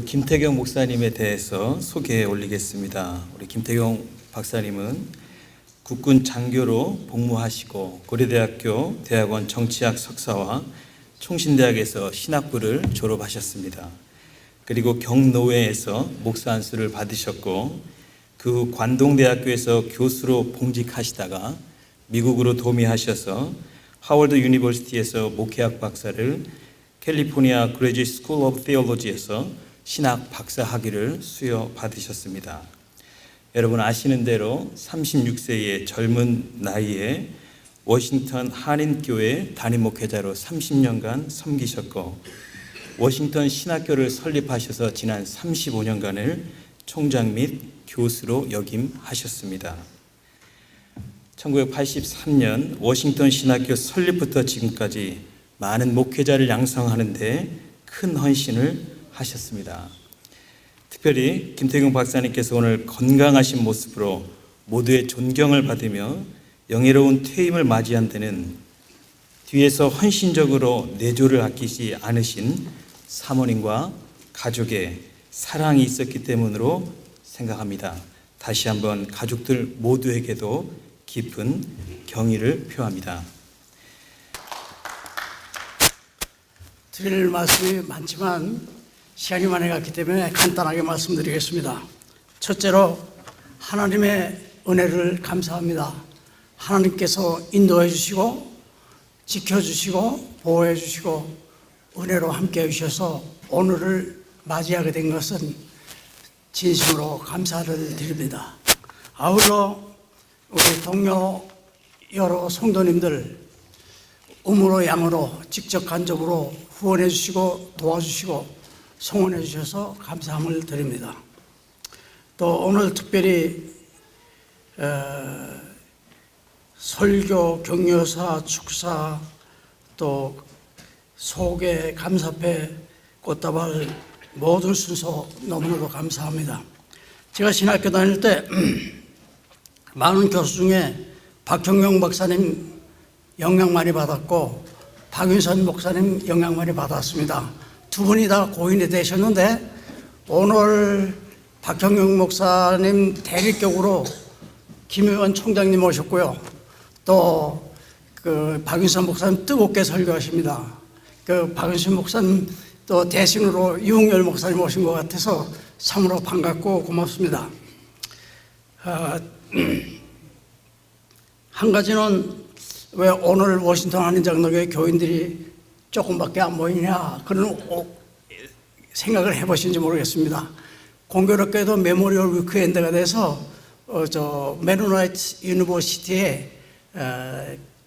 먼저 김태경 목사님에 대해서 소개해 올리겠습니다. 우리 김태경 박사님은 국군 장교로 복무하시고 고려대학교 대학원 정치학 석사와 총신대학에서 신학부를 졸업하셨습니다. 그리고 경노회에서 목사 안수를 받으셨고 그 후 관동대학교에서 교수로 봉직하시다가 미국으로 도미하셔서 하워드 유니버시티에서 목회학 박사를, 캘리포니아 그레지트 스쿨 오브 테올로지에서 신학 박사 학위를 수여받으셨습니다. 여러분 아시는 대로 36세의 젊은 나이에 워싱턴 한인교회 담임 목회자로 30년간 섬기셨고 워싱턴 신학교를 설립하셔서 지난 35년간을 총장 및 교수로 역임하셨습니다. 1983년 워싱턴 신학교 설립부터 지금까지 많은 목회자를 양성하는 데 큰 헌신을 하셨습니다. 특별히 김태경 박사님께서 오늘 건강하신 모습으로 모두의 존경을 받으며 영예로운 퇴임을 맞이한 데는 뒤에서 헌신적으로 내조를 아끼지 않으신 사모님과 가족의 사랑이 있었기 때문으로 생각합니다. 다시 한번 가족들 모두에게도 깊은 경의를 표합니다. 드릴 말씀이 많지만 시간이 많이 갔기 때문에 간단하게 말씀드리겠습니다. 첫째로 하나님의 은혜를 감사합니다. 하나님께서 인도해 주시고 지켜주시고 보호해 주시고 은혜로 함께해 주셔서 오늘을 맞이하게 된 것은 진심으로 감사를 드립니다. 아울러 우리 동료 여러 성도님들 음으로 양으로 직접 간접으로 후원해 주시고 도와주시고 성원해 주셔서 감사함을 드립니다. 또 오늘 특별히 설교, 격려사, 축사, 또 소개, 감사패, 꽃다발 모든 순서 너무나도 감사합니다. 제가 신학교 다닐 때 많은 교수 중에 박형영 박사님 영향 많이 받았고 박윤선 목사님 영향 많이 받았습니다. 두 분이 다 고인이 되셨는데 오늘 박형영 목사님 대리격으로 김의원 총장님 오셨고요. 또 그 박윤선 목사님 뜨겁게 설교하십니다. 그 박윤선 목사님 또 대신으로 유흥열 목사님 오신 것 같아서 참으로 반갑고 고맙습니다. 한 가지는 왜 오늘 워싱턴 한인장로교회 교인들이 조금밖에 안 보이냐 그런 생각을 해보신지 모르겠습니다. 공교롭게도 메모리얼 위크엔드가 돼서 메노나이트 유니버시티에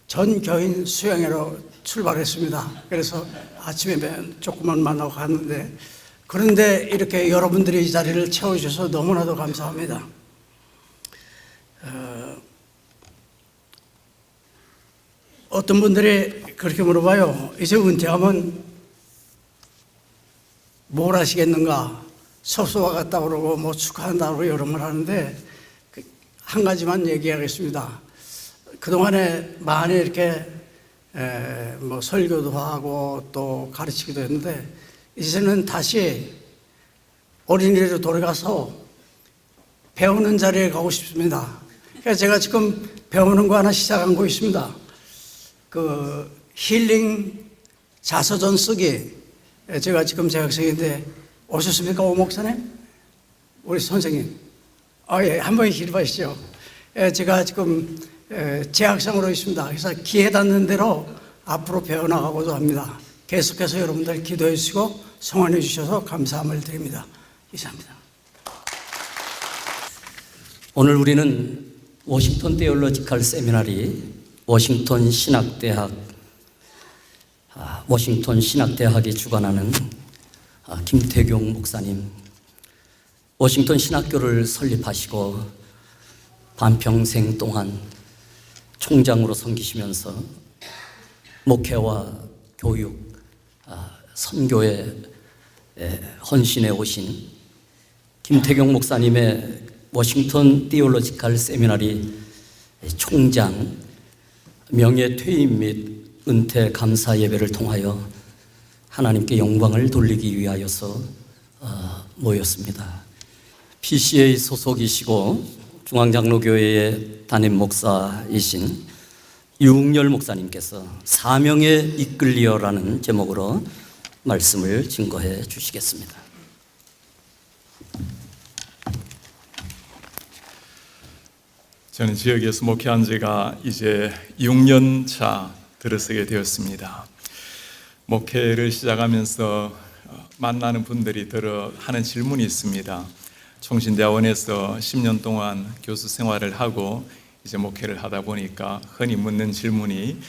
전 교인 수양회로 출발했습니다. 그래서 아침에 조금만 만나고 갔는데 그런데 이렇게 여러분들이 이 자리를 채워주셔서 너무나도 감사합니다. 어떤 분들이 그렇게 물어봐요. 이제 은퇴하면 뭘 하시겠는가? 섭소와 같다 그러고 뭐 축하한다고 여러 말 하는데 한 가지만 얘기하겠습니다. 그동안에 많이 이렇게 뭐 설교도 하고 또 가르치기도 했는데 이제는 다시 어린이로 돌아가서 배우는 자리에 가고 싶습니다. 그래서 제가 지금 배우는 거 하나 시작한 거 있습니다. 그 힐링 자서전 쓰기. 제가 지금 재학생인데 오셨습니까, 오 목사님? 우리 선생님. 예, 한번 기립하시죠. 제가 지금 재학생으로 있습니다. 그래서 기회 닿는 대로 앞으로 배워나가고도 합니다. 계속해서 여러분들 기도해 주시고 성원해 주셔서 감사함을 드립니다. 이상입니다. 오늘 우리는 워싱턴 테올로지컬 세미나리 워싱턴 신학대학이 주관하는 김태경 목사님, 워싱턴 신학교를 설립하시고 반평생 동안 총장으로 섬기시면서 목회와 교육, 선교에 헌신해 오신 김태경 목사님의 워싱턴 테올로지컬 세미나리 총장 명예 퇴임 및 은퇴 감사 예배를 통하여 하나님께 영광을 돌리기 위하여서 모였습니다. PCA 소속이시고 중앙장로교회의 담임 목사이신 유웅열 목사님께서 사명에 이끌리어라는 제목으로 말씀을 증거해 주시겠습니다. 저는 지역에서 목회한 지가 이제 6년 차 들어서게 되었습니다. 목회를 시작하면서 만나는 분들이 들어 하는 질문이 있습니다. 총신대학원에서 10년 동안 교수 생활을 하고 이제 목회를 하다 보니까 흔히 묻는 질문이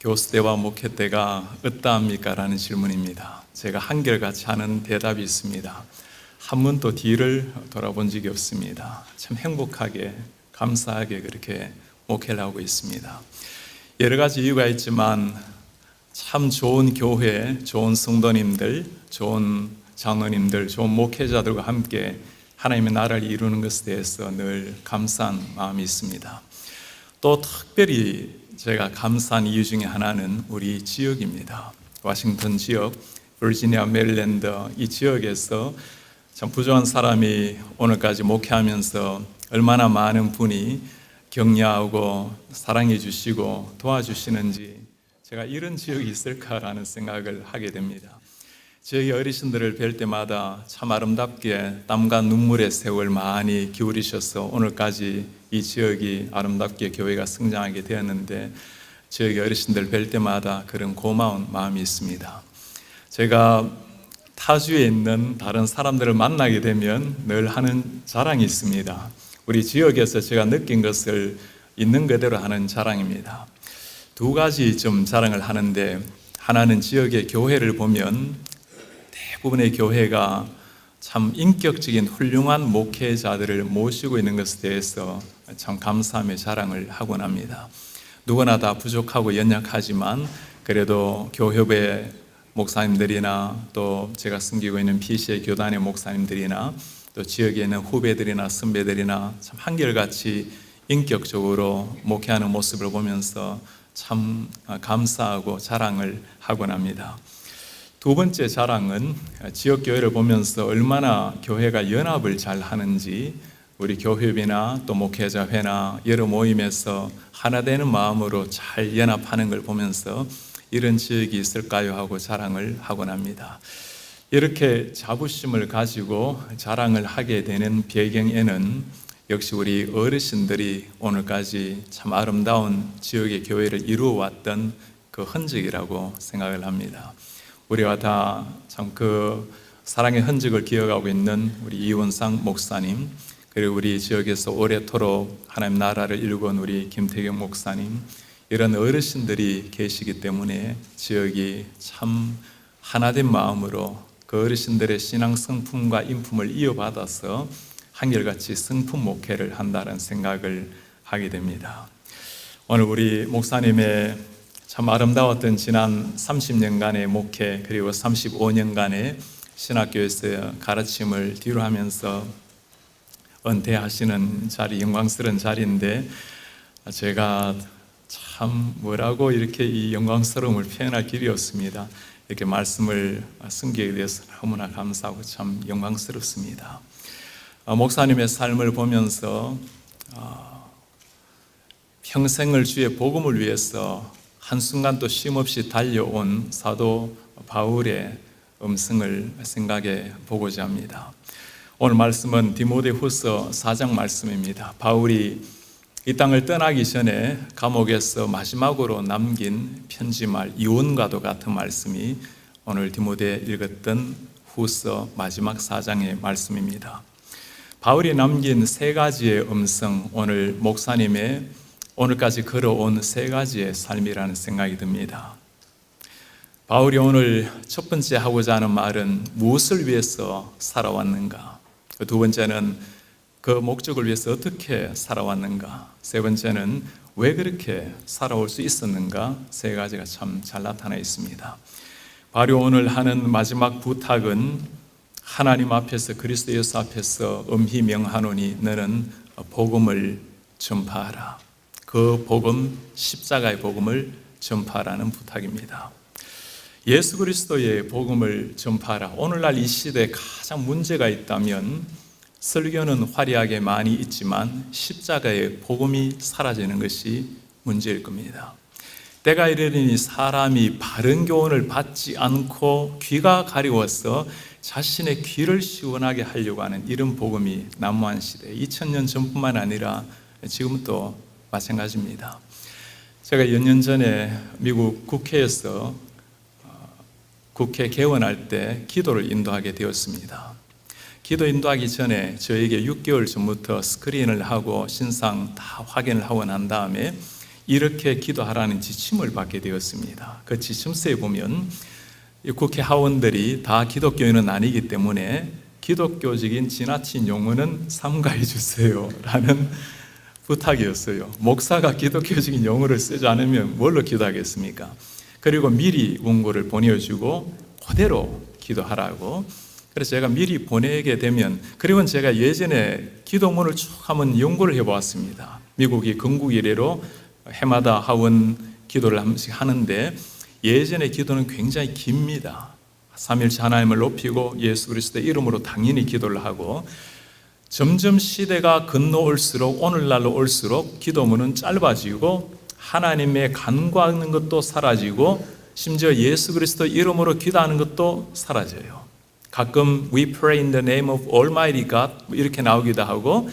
교수 때와 목회 때가 어떠합니까? 라는 질문입니다. 제가 한결같이 하는 대답이 있습니다. 한 번도 뒤를 돌아본 적이 없습니다. 참 행복하게 감사하게 그렇게 목회를 하고 있습니다. 여러 가지 이유가 있지만 참 좋은 교회, 좋은 성도님들, 좋은 장로님들, 좋은 목회자들과 함께 하나님의 나라를 이루는 것에 대해서 늘 감사한 마음이 있습니다. 또 특별히 제가 감사한 이유 중에 하나는 우리 지역입니다. 워싱턴 지역, 버지니아, 메릴랜드 이 지역에서 참 부족한 사람이 오늘까지 목회하면서 얼마나 많은 분이 격려하고 사랑해 주시고 도와주시는지 제가 이런 지역이 있을까라는 생각을 하게 됩니다. 지역의 어르신들을 뵐 때마다 참 아름답게 땀과 눈물의 세월 많이 기울이셔서 오늘까지 이 지역이 아름답게 교회가 성장하게 되었는데 지역의 어르신들 뵐 때마다 그런 고마운 마음이 있습니다. 제가 타주에 있는 다른 사람들을 만나게 되면 늘 하는 자랑이 있습니다. 우리 지역에서 제가 느낀 것을 있는 그대로 하는 자랑입니다. 두 가지 좀 자랑을 하는데, 하나는 지역의 교회를 보면 대부분의 교회가 참 인격적인 훌륭한 목회자들을 모시고 있는 것에 대해서 참 감사하며 자랑을 하곤 합니다. 누구나 다 부족하고 연약하지만 그래도 교협의 목사님들이나 또 제가 섬기고 있는 PCA 교단의 목사님들이나 또 지역에 있는 후배들이나 선배들이나 참 한결같이 인격적으로 목회하는 모습을 보면서 참 감사하고 자랑을 하곤 합니다. 두 번째 자랑은 지역교회를 보면서 얼마나 교회가 연합을 잘 하는지, 우리 교협이나 또 목회자회나 여러 모임에서 하나 되는 마음으로 잘 연합하는 걸 보면서 이런 지역이 있을까요? 하고 자랑을 하곤 합니다. 이렇게 자부심을 가지고 자랑을 하게 되는 배경에는 역시 우리 어르신들이 오늘까지 참 아름다운 지역의 교회를 이루어왔던 그 흔적이라고 생각을 합니다. 우리가 다 참 그 사랑의 흔적을 기억하고 있는 우리 이원상 목사님, 그리고 우리 지역에서 오래도록 하나님 나라를 일궈온 우리 김태경 목사님, 이런 어르신들이 계시기 때문에 지역이 참 하나된 마음으로 그 어르신들의 신앙 성품과 인품을 이어받아서 한결같이 성품 목회를 한다는 생각을 하게 됩니다. 오늘 우리 목사님의 참 아름다웠던 지난 30년간의 목회, 그리고 35년간의 신학교에서 가르침을 뒤로 하면서 은퇴하시는 자리, 영광스러운 자리인데 제가 참 뭐라고 이렇게 이 영광스러움을 표현할 길이 없습니다. 이렇게 말씀을 섬기게 돼서 너무나 감사하고 참 영광스럽습니다. 목사님의 삶을 보면서 평생을 주의 복음을 위해서 한순간도 쉼없이 달려온 사도 바울의 음성을 생각해 보고자 합니다. 오늘 말씀은 디모데후서 4장 말씀입니다. 바울이 이 땅을 떠나기 전에 감옥에서 마지막으로 남긴 편지말 이원과도 같은 말씀이 오늘 디모데에 읽었던 후서 마지막 4장의 말씀입니다. 바울이 남긴 세 가지의 음성, 오늘 목사님의 오늘까지 걸어온 세 가지의 삶이라는 생각이 듭니다. 바울이 오늘 첫 번째 하고자 하는 말은 무엇을 위해서 살아왔는가? 두 번째는 그 목적을 위해서 어떻게 살아왔는가? 세 번째는 왜 그렇게 살아올 수 있었는가? 세 가지가 참 잘 나타나 있습니다. 바로 오늘 하는 마지막 부탁은 하나님 앞에서 그리스도 예수 앞에서 엄히 명하노니 너는 복음을 전파하라. 그 복음, 십자가의 복음을 전파하라는 부탁입니다. 예수 그리스도의 복음을 전파하라. 오늘날 이 시대에 가장 문제가 있다면 설교는 화려하게 많이 있지만 십자가의 복음이 사라지는 것이 문제일 겁니다. 때가 이르니 사람이 바른 교훈을 받지 않고 귀가 가려워서 자신의 귀를 시원하게 하려고 하는 이런 복음이 난무한 시대, 2000년 전뿐만 아니라 지금도 마찬가지입니다. 제가 몇 년 전에 미국 국회에서 국회 개원할 때 기도를 인도하게 되었습니다. 기도 인도하기 전에 저에게 6개월 전부터 스크린을 하고 신상 다 확인을 하고 난 다음에 이렇게 기도하라는 지침을 받게 되었습니다. 그 지침서에 보면 국회 하원들이 다 기독교인은 아니기 때문에 기독교적인 지나친 용어는 삼가해 주세요 라는 부탁이었어요. 목사가 기독교적인 용어를 쓰지 않으면 뭘로 기도하겠습니까? 그리고 미리 원고를 보내주고 그대로 기도하라고. 그래서 제가 미리 보내게 되면, 그리고 제가 예전에 기도문을 쭉 한번 연구를 해보았습니다. 미국이 건국 이래로 해마다 하원 기도를 한 번씩 하는데 예전의 기도는 굉장히 깁니다. 삼일체 하나님을 높이고 예수 그리스도의 이름으로 당연히 기도를 하고, 점점 시대가 건너올수록 오늘날로 올수록 기도문은 짧아지고 하나님의 간구하는 것도 사라지고 심지어 예수 그리스도 이름으로 기도하는 것도 사라져요. 가끔 We pray in the name of Almighty God 이렇게 나오기도 하고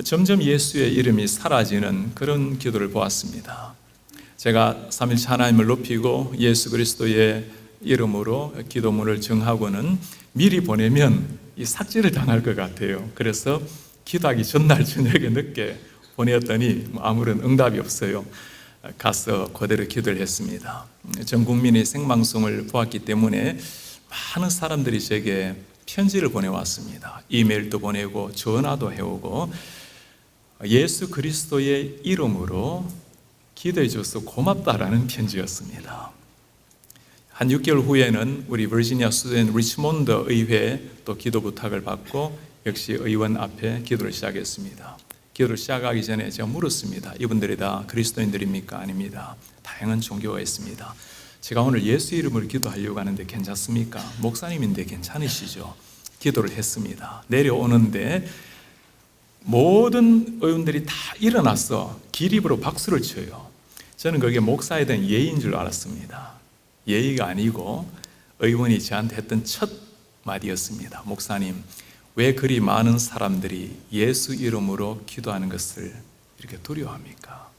점점 예수의 이름이 사라지는 그런 기도를 보았습니다. 제가 삼일체 하나님을 높이고 예수 그리스도의 이름으로 기도문을 정하고는 미리 보내면 이 삭제를 당할 것 같아요. 그래서 기도하기 전날 저녁에 늦게 보냈더니 아무런 응답이 없어요. 가서 그대로 기도를 했습니다. 전 국민이 생방송을 보았기 때문에 많은 사람들이 제게 편지를 보내왔습니다. 이메일도 보내고 전화도 해오고 예수 그리스도의 이름으로 기도해 줘서 고맙다라는 편지였습니다. 한 6개월 후에는 우리 버지니아 수도인 리치몬드 의회에 또 기도 부탁을 받고 역시 의원 앞에 기도를 시작했습니다. 기도를 시작하기 전에 제가 물었습니다. 이분들이 다 그리스도인들입니까? 아닙니다. 다양한 종교가 있습니다. 제가 오늘 예수 이름으로 기도하려고 하는데 괜찮습니까? 목사님인데 괜찮으시죠? 기도를 했습니다. 내려오는데 모든 의원들이 다 일어나서 기립으로 박수를 쳐요. 저는 그게 목사에 대한 예의인 줄 알았습니다. 예의가 아니고 의원이 저한테 했던 첫 마디였습니다. 목사님, 왜 그리 많은 사람들이 예수 이름으로 기도하는 것을 이렇게 두려워합니까?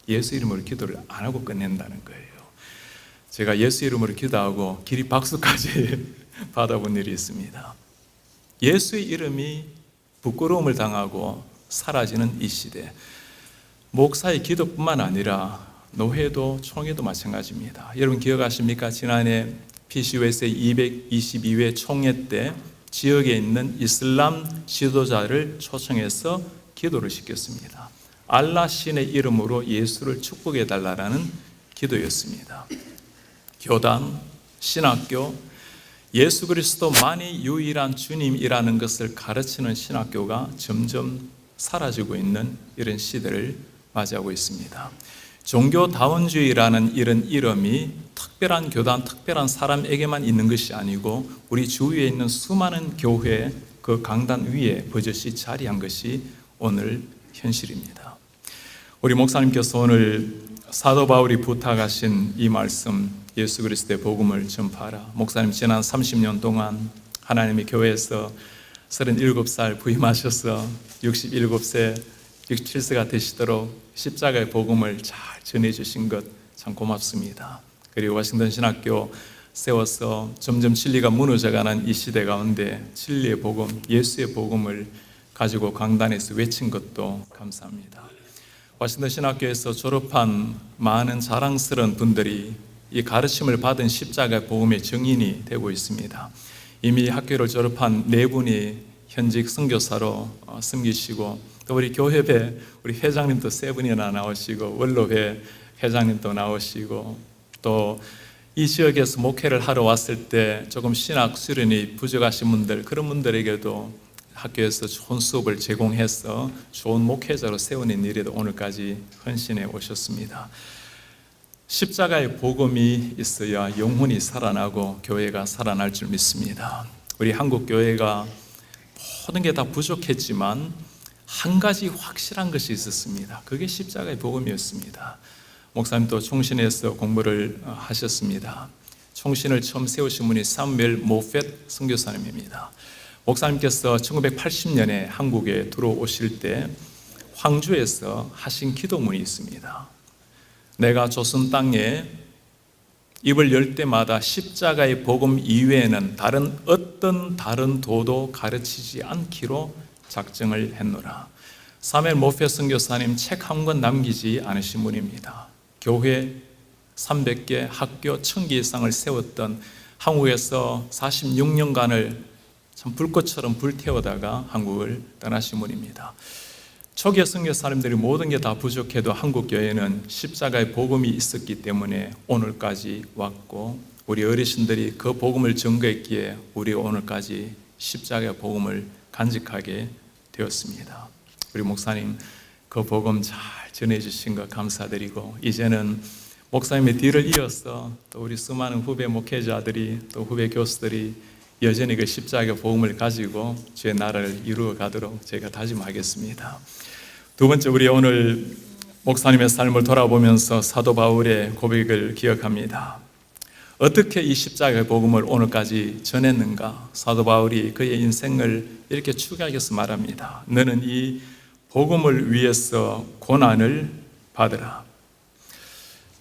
예수 이름으로 기도를 안 하고 끝낸다는 거예요. 제가 예수 이름으로 기도하고 기립 박수까지 받아본 일이 있습니다. 예수의 이름이 부끄러움을 당하고 사라지는 이 시대, 목사의 기도뿐만 아니라 노회도 총회도 마찬가지입니다. 여러분 기억하십니까? 지난해 PCUS의 222회 총회 때 지역에 있는 이슬람 지도자를 초청해서 기도를 시켰습니다. 알라 신의 이름으로 예수를 축복해 달라는 기도였습니다. 교단, 신학교, 예수 그리스도만이 유일한 주님이라는 것을 가르치는 신학교가 점점 사라지고 있는 이런 시대를 맞이하고 있습니다. 종교다원주의라는 이런 이름이 특별한 교단, 특별한 사람에게만 있는 것이 아니고 우리 주위에 있는 수많은 교회 그 강단 위에 버젓이 자리한 것이 오늘 현실입니다. 우리 목사님께서 오늘 사도 바울이 부탁하신 이 말씀, 예수 그리스도의 복음을 전파하라. 목사님 지난 30년 동안 하나님의 교회에서 37살 부임하셔서 67세, 67세가 되시도록 십자가의 복음을 잘 전해주신 것 참 고맙습니다. 그리고 워싱턴 신학교 세워서 점점 진리가 무너져가는 이 시대 가운데 진리의 복음, 예수의 복음을 가지고 강단에서 외친 것도 감사합니다. 워싱턴 신학교에서 졸업한 많은 자랑스러운 분들이 이 가르침을 받은 십자가의 복음의 증인이 되고 있습니다. 이미 학교를 졸업한 4분이 현직 선교사로 섬기시고, 또 우리 교회배 우리 회장님도 3분이나 나오시고, 원로회 회장님도 나오시고, 또 이 지역에서 목회를 하러 왔을 때 조금 신학 수련이 부족하신 분들, 그런 분들에게도 학교에서 좋은 수업을 제공해서 좋은 목회자로 세우는 일에도 오늘까지 헌신해 오셨습니다. 십자가의 복음이 있어야 영혼이 살아나고 교회가 살아날 줄 믿습니다. 우리 한국 교회가 모든 게 다 부족했지만 한 가지 확실한 것이 있었습니다. 그게 십자가의 복음이었습니다. 목사님도 총신에서 공부를 하셨습니다. 총신을 처음 세우신 분이 사무엘 모펫 선교사님입니다. 목사님께서 1980년에 한국에 들어오실 때 황주에서 하신 기도문이 있습니다. 내가 조선 땅에 입을 열 때마다 십자가의 복음 이외에는 어떤 다른 도도 가르치지 않기로 작정을 했노라. 사무엘 모펫 선교사님 책 한 권 남기지 않으신 분입니다. 교회 300개, 학교 1000개 이상을 세웠던 한국에서 46년간을 참 불꽃처럼 불태우다가 한국을 떠나신 분입니다. 초기의 선교사님들이 모든 게 다 부족해도 한국 교회는 십자가의 복음이 있었기 때문에 오늘까지 왔고, 우리 어르신들이 그 복음을 증거했기에 우리 오늘까지 십자가의 복음을 간직하게 되었습니다. 우리 목사님 그 복음 잘 전해주신 것 감사드리고, 이제는 목사님의 뒤를 이어서 또 우리 수많은 후배 목회자들이 또 후배 교수들이 여전히 그 십자가의 복음을 가지고 주의 나라를 이루어 가도록 제가 다짐하겠습니다. 두 번째, 우리 오늘 목사님의 삶을 돌아보면서 사도 바울의 고백을 기억합니다. 어떻게 이 십자가의 복음을 오늘까지 전했는가? 사도 바울이 그의 인생을 이렇게 추가해서 말합니다. 너는 이 복음을 위해서 고난을 받으라.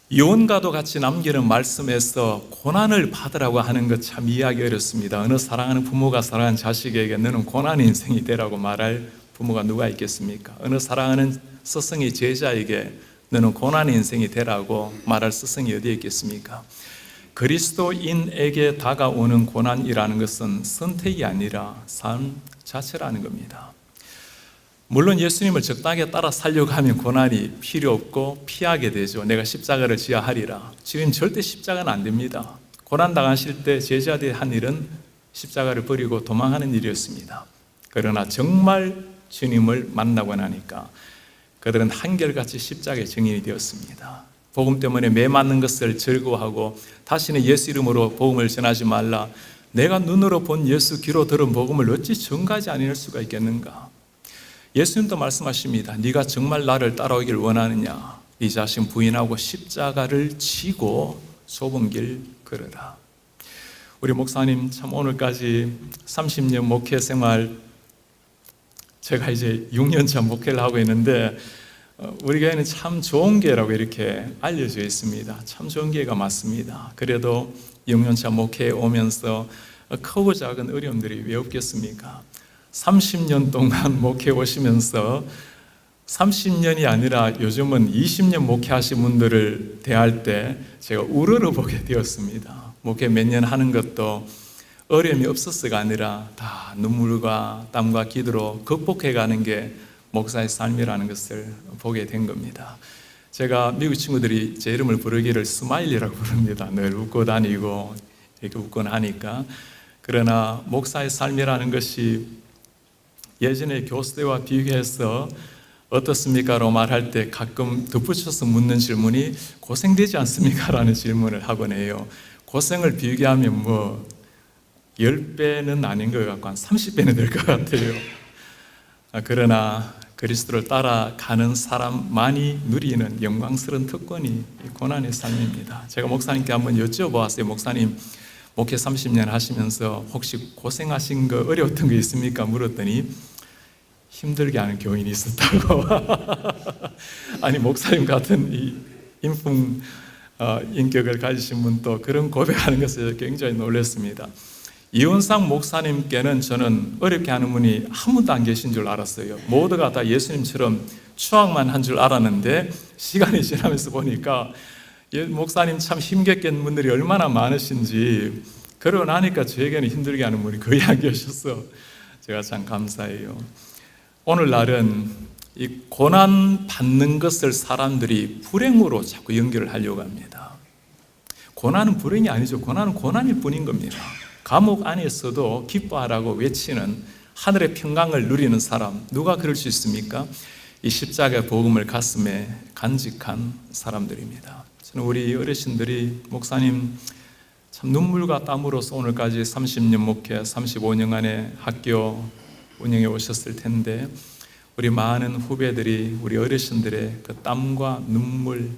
이혼과도 같이 남기는 말씀에서 고난을 받으라고 하는 것 참 이해하기 어렵습니다. 어느 사랑하는 부모가 사랑하는 자식에게 너는 고난 인생이 되라고 말할 부모가 누가 있겠습니까? 어느 사랑하는 스승이 제자에게 너는 고난 인생이 되라고 말할 스승이 어디에 있겠습니까? 그리스도인에게 다가오는 고난이라는 것은 선택이 아니라 삶 자체라는 겁니다. 물론 예수님을 적당하게 따라 살려고 하면 고난이 필요 없고 피하게 되죠. 내가 십자가를 지어야 하리라. 주님 절대 십자가는 안 됩니다. 고난 당하실 때 제자들이 한 일은 십자가를 버리고 도망하는 일이었습니다. 그러나 정말 주님을 만나고 나니까 그들은 한결같이 십자가의 증인이 되었습니다. 복음 때문에 매 맞는 것을 즐거워하고 다시는 예수 이름으로 복음을 전하지 말라. 내가 눈으로 본 예수, 귀로 들은 복음을 어찌 전가하지 아니할 수가 있겠는가? 예수님도 말씀하십니다. 네가 정말 나를 따라오길 원하느냐? 네 자신 부인하고 십자가를 지고 좁은 길 걸으라. 우리 목사님 참 오늘까지 30년 목회 생활, 제가 이제 6년차 목회를 하고 있는데 우리 교회는 참 좋은 교회라고 이렇게 알려져 있습니다. 참 좋은 교회가 맞습니다. 그래도 6년차 목회에 오면서 크고 작은 어려움들이 왜 없겠습니까? 30년 동안 목회 오시면서 30년이 아니라 요즘은 20년 목회하신 분들을 대할 때 제가 우러러 보게 되었습니다. 목회 몇 년 하는 것도 어려움이 없었어가 아니라 다 눈물과 땀과 기도로 극복해가는 게 목사의 삶이라는 것을 보게 된 겁니다. 제가 미국 친구들이 제 이름을 부르기를 스마일이라고 부릅니다. 늘 웃고 다니고 이렇게 웃곤 하니까. 그러나 목사의 삶이라는 것이 예전에 교수대와 비교해서 어떻습니까? 로 말할 때 가끔 덧붙여서 묻는 질문이 고생되지 않습니까? 라는 질문을 하곤 해요. 고생을 비교하면 10배는 아닌 것 같고 한 30배는 될 것 같아요. 그러나 그리스도를 따라가는 사람만이 누리는 영광스러운 특권이 고난의 삶입니다. 제가 목사님께 한번 여쭤보았어요. 목사님, 목회 30년 하시면서 혹시 고생하신 거, 어려웠던 거 있습니까? 물었더니 힘들게 하는 교인이 있었다고. 아니, 목사님 같은 이 인품 인격을 가지신 분도 그런 고백하는 것에 굉장히 놀랐습니다. 이원상 목사님께는 저는 어렵게 하는 분이 한 분도 안 계신 줄 알았어요. 모두가 다 예수님처럼 추앙만 한 줄 알았는데 시간이 지나면서 보니까 목사님 참 힘겹게 분들이 얼마나 많으신지, 그러고 나니까 저에게는 힘들게 하는 분이 거의 안 계셔서 제가 참 감사해요. 오늘날은 이 고난 받는 것을 사람들이 불행으로 자꾸 연결을 하려고 합니다. 고난은 불행이 아니죠. 고난은 고난일 뿐인 겁니다. 감옥 안에서도 기뻐하라고 외치는 하늘의 평강을 누리는 사람, 누가 그럴 수 있습니까? 이 십자가의 복음을 가슴에 간직한 사람들입니다. 저는 우리 어르신들이 목사님 참 눈물과 땀으로서 오늘까지 30년 목회, 35년간의 학교 운영해 오셨을 텐데 우리 많은 후배들이 우리 어르신들의 그 땀과 눈물,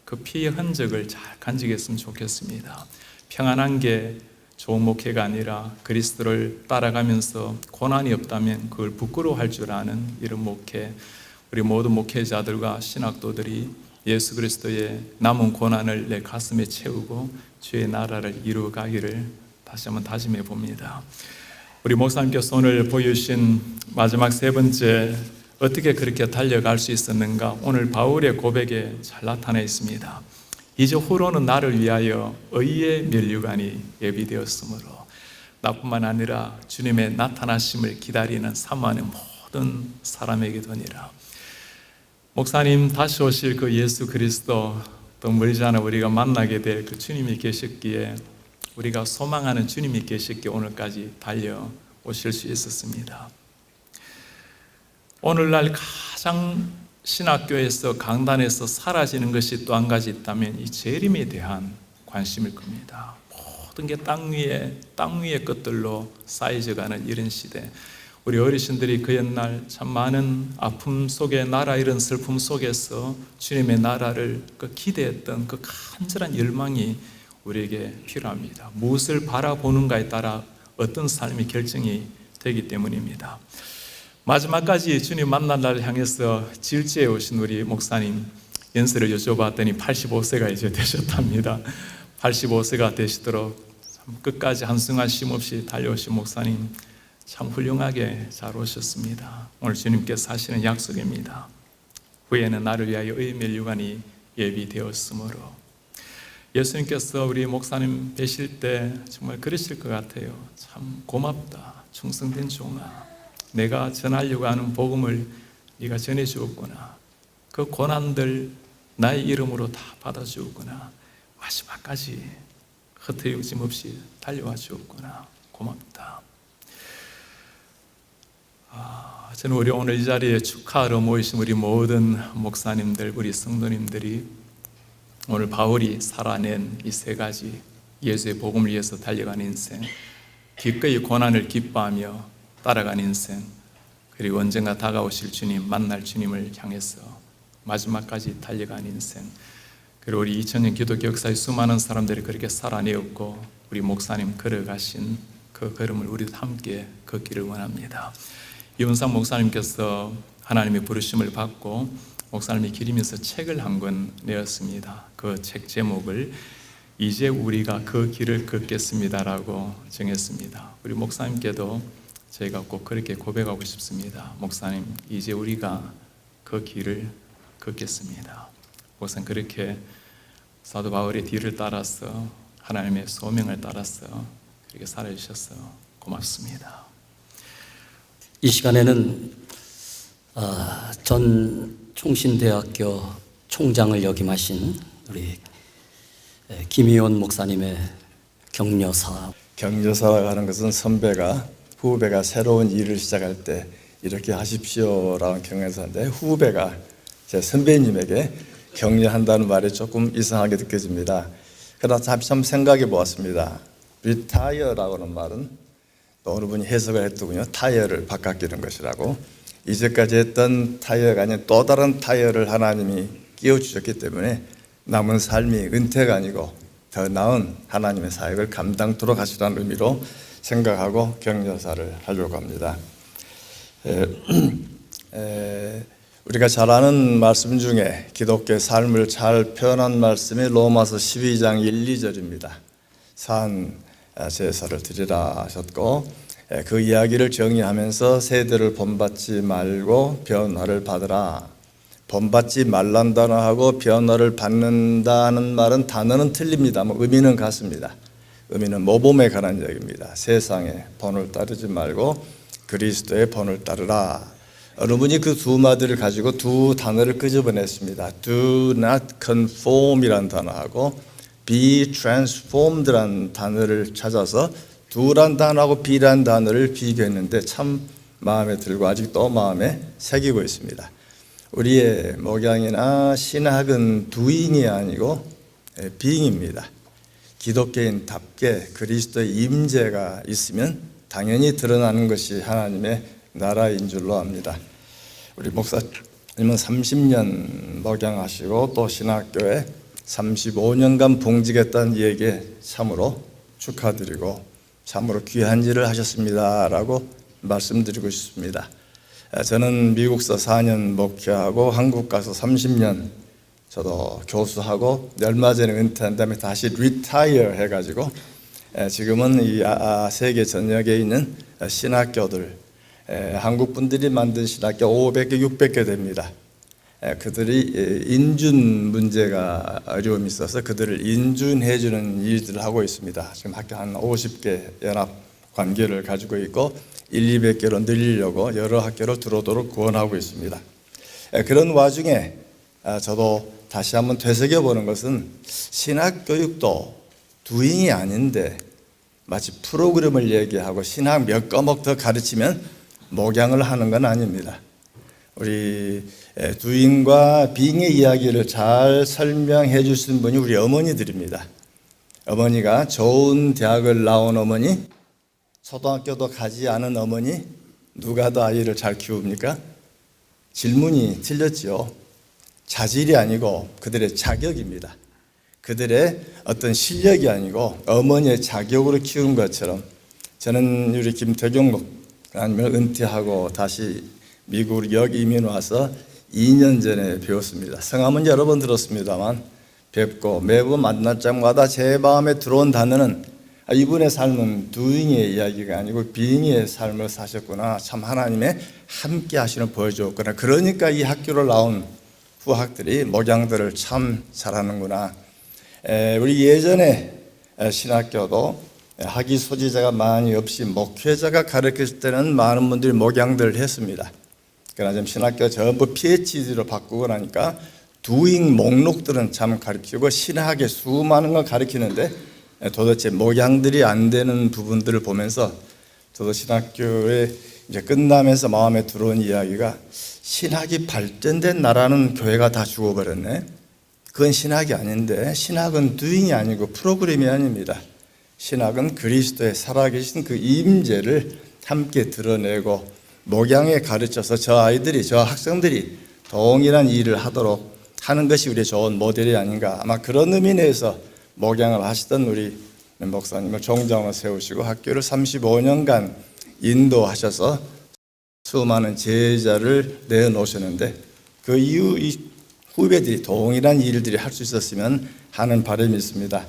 그 피의 흔적을 잘 간직했으면 좋겠습니다. 평안한 게 좋은 목회가 아니라 그리스도를 따라가면서 고난이 없다면 그걸 부끄러워할 줄 아는 이런 목회, 우리 모든 목회자들과 신학도들이 예수 그리스도의 남은 고난을 내 가슴에 채우고 주의 나라를 이루어가기를 다시 한번 다짐해 봅니다. 우리 목사님께서 오늘 보여주신 마지막 세 번째, 어떻게 그렇게 달려갈 수 있었는가? 오늘 바울의 고백에 잘 나타나 있습니다. 이제 후로는 나를 위하여 의의 면류관이 예비되었으므로 나뿐만 아니라 주님의 나타나심을 기다리는 사모하는 모든 사람에게 되니라. 목사님 다시 오실 그 예수 그리스도, 또 멀지 않아 우리가 만나게 될 그 주님이 계셨기에 우리가 소망하는 주님이 계셨기에 오늘까지 달려오실 수 있었습니다. 오늘날 가장 신학교에서 강단에서 사라지는 것이 또 한 가지 있다면 이 재림에 대한 관심일 겁니다. 모든 게 땅 위의 것들로 쌓여져가는 이런 시대, 우리 어르신들이 그 옛날 참 많은 아픔 속에, 나라 이런 슬픔 속에서 주님의 나라를 그 기대했던 그 간절한 열망이 우리에게 필요합니다. 무엇을 바라보는가에 따라 어떤 삶이 결정이 되기 때문입니다. 마지막까지 주님 만날 날을 향해서 질주해 오신 우리 목사님 연세를 여쭤봤더니 85세가 이제 되셨답니다. 85세가 되시도록 참 끝까지 한순간 쉼 없이 달려오신 목사님 참 훌륭하게 잘 오셨습니다. 오늘 주님께서 하시는 약속입니다. 후에는 나를 위하여 의의 면류관이 예비되었으므로. 예수님께서 우리 목사님 뵈실 때 정말 그러실 것 같아요. 참 고맙다, 충성된 종아, 내가 전하려고 하는 복음을 네가 전해주었구나. 그 고난들 나의 이름으로 다 받아주었구나. 마지막까지 흐트러짐 없이 달려와 주었구나. 고맙다. 저는 우리 오늘 이 자리에 축하하러 모이신 우리 모든 목사님들, 우리 성도님들이 오늘 바울이 살아낸 이 세 가지 예수의 복음을 위해서 달려간 인생, 기꺼이 고난을 기뻐하며 따라간 인생, 그리고 언젠가 다가오실 주님, 만날 주님을 향해서 마지막까지 달려간 인생, 그리고 우리 2000년 기독교 역사의 수많은 사람들이 그렇게 살아내었고 우리 목사님 걸어가신 그 걸음을 우리도 함께 걷기를 원합니다. 이원상 목사님께서 하나님의 부르심을 받고 목사님이 기리면서 책을 한 권 내었습니다. 그 책 제목을 이제 우리가 그 길을 걷겠습니다라고 정했습니다. 우리 목사님께도 저희가 꼭 그렇게 고백하고 싶습니다. 목사님, 이제 우리가 그 길을 걷겠습니다. 목사님 그렇게 사도 바울의 뒤를 따라서 하나님의 소명을 따라서 그렇게 살아주셔서 고맙습니다. 이 시간에는 전 총신대학교 총장을 역임하신 우리 김희원 목사님의 격려사. 격려사라고 하는 것은 선배가 후배가 새로운 일을 시작할 때 이렇게 하십시오라는 격려사인데, 후배가 제 선배님에게 격려한다는 말이 조금 이상하게 느껴집니다. 그러나 참 생각해 보았습니다. retire라고 하는 말은 또 어느 분이 해석을 했더군요. 타이어를 바꿔끼는 것이라고. 이제까지 했던 타이어가 아닌 또 다른 타이어를 하나님이 끼워주셨기 때문에 남은 삶이 은퇴가 아니고 더 나은 하나님의 사역을 감당토록 하시라는 의미로 생각하고 격려사를 하려고 합니다. 우리가 잘 아는 말씀 중에 기독교의 삶을 잘 표현한 말씀이 로마서 12장 1, 2절입니다. 산 제사를 드리라 하셨고, 그 이야기를 정의하면서 세대를 본받지 말고 변화를 받으라. 본받지 말란 단어하고 변화를 받는다는 말은 단어는 틀립니다. 의미는 같습니다. 의미는 모범에 관한 이야기입니다. 세상의 본을 따르지 말고 그리스도의 본을 따르라. 어느 분이 그 두 마디를 가지고 두 단어를 끄집어냈습니다. Do not conform이란 단어하고 be transformed란 단어를 찾아서 do란 단어하고 be란 단어를 비교했는데 참 마음에 들고 아직도 마음에 새기고 있습니다. 우리의 목양이나 신학은 doing이 아니고 being입니다. 기독교인답게 그리스도의 임재가 있으면 당연히 드러나는 것이 하나님의 나라인 줄로 압니다. 우리 목사님은 30년 목양하시고 또 신학교에 35년간 봉직했다는 얘기에 참으로 축하드리고 참으로 귀한 일을 하셨습니다라고 말씀드리고 싶습니다. 저는 미국서 4년 목회하고 한국 가서 30년 저도 교수하고 얼마 전에 은퇴한 다음에 다시 리타이어 해가지고 지금은 이 세계 전역에 있는 신학교들, 한국 분들이 만든 신학교 500개, 600개 됩니다. 그들이 인준 문제가 어려움이 있어서 그들을 인준해 주는 일들을 하고 있습니다. 지금 학교 한 50개 연합 관계를 가지고 있고 200개로 늘리려고 여러 학교로 들어오도록 구원하고 있습니다. 그런 와중에 저도 다시 한번 되새겨보는 것은 신학교육도 두잉이 아닌데 마치 프로그램을 얘기하고 신학 몇 과목 더 가르치면 목양을 하는 건 아닙니다. 우리 두잉과 빙의 이야기를 잘 설명해 주신 분이 우리 어머니들입니다. 어머니가 좋은 대학을 나온 어머니, 초등학교도 가지 않은 어머니, 누가 더 아이를 잘 키웁니까? 질문이 틀렸죠. 자질이 아니고 그들의 자격입니다. 그들의 어떤 실력이 아니고 어머니의 자격으로 키운 것처럼 저는 우리 김태경 목사님을 은퇴하고 다시 미국으로 역이민 와서 2년 전에 배웠습니다. 성함은 여러 번 들었습니다만 뵙고 매번 만날 때마다 제 마음에 들어온 단어는 이분의 삶은 doing의 이야기가 아니고 being의 삶을 사셨구나. 참 하나님의 함께 하시는 보여주었구나. 그러니까 이 학교를 나온 후학들이 목양들을 참 잘하는구나. 우리 예전에 신학교도 학위 소지자가 많이 없이 목회자가 가르쳤을 때는 많은 분들이 목양들을 했습니다. 그러나 지금 신학교 전부 PhD로 바꾸고 나니까 doing 목록들은 참 가르치고 신학의 수많은 걸 가르치는데 도대체 목양들이 안 되는 부분들을 보면서 저도 신학교에 이제 끝나면서 마음에 들어온 이야기가 신학이 발전된 나라는 교회가 다 죽어버렸네. 그건 신학이 아닌데 신학은 doing이 아니고 프로그램이 아닙니다. 신학은 그리스도의 살아계신 그 임재를 함께 드러내고 목양에 가르쳐서 저 아이들이 저 학생들이 동일한 일을 하도록 하는 것이 우리의 좋은 모델이 아닌가. 아마 그런 의미 내에서 목양을 하시던 우리 목사님을 총장으로 세우시고 학교를 35년간 인도하셔서 수많은 제자를 내어놓으셨는데 그 이후 이 후배들이 동일한 일들이 할 수 있었으면 하는 바람이 있습니다.